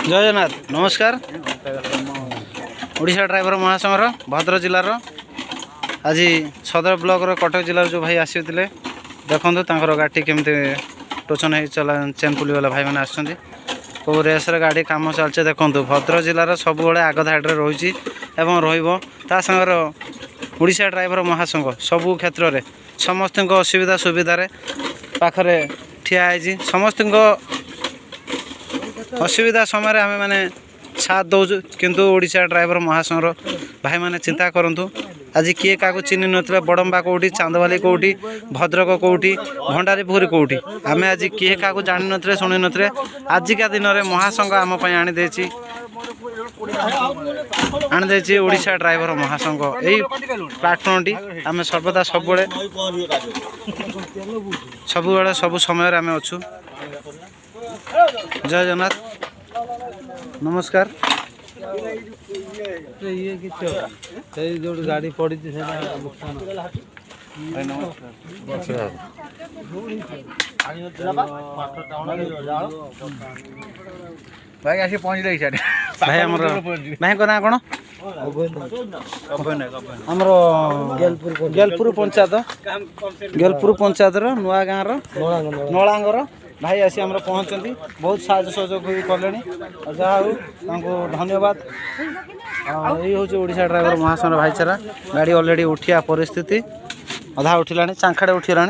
जय जगन्नाथ नमस्कार। ओडिशा ड्राइवर महासंघर भद्रक जिलार आज सदर ब्लॉक कटक जिलार जो भाई आसी देखो गाड़ी केमती टोचन हो चला चेन पुली वाला भाई मैंने आसछन्ति को रेस गाड़ी काम चलছে देखो भद्रक जिलार सब आग धाड़े रही ता संगर ओडिशा ड्राइवर महासंघ सबू क्षेत्र में समस्त असुविधा सुविधार पाखरे ठिया है समस्त असुविधा समय आम मैंने साथ दौचु किंतु ओडिशा ड्राइवर महासंघर भाई मैंने चिंता करूँ आज किए क्या चिन्ह नथिले बड़म्बा कौटी चांदवाली कौटी भद्रक कौटी भंडारीपुर कौटी आम आज किए क्या जान नी शुणी नी आजिका दिन में महासंघ आम आनी ओडिशा ड्राइवर महासंघ यही प्लाटफर्म टी आम सर्वदा सब सब समय आम अच्छु। जय जगन्नाथ नमस्कार। ये जो गाड़ी पड़ी थी भाई आसी पहुँच रही भाई आम भाई को ना कौन आमर गेलपुर पंचायत नुआ गाँव नलांगर भाई आसी आम पहुँचती बहुत साहय सहयोग कले जहाँ धन्यवाद। यही हूँ ओडिशा ड्राइवर महासंघ भाईचारा गाड़ी ऑलरेडी उठिया परिस्थिति अधा उठिला चांखाड़े उठिला।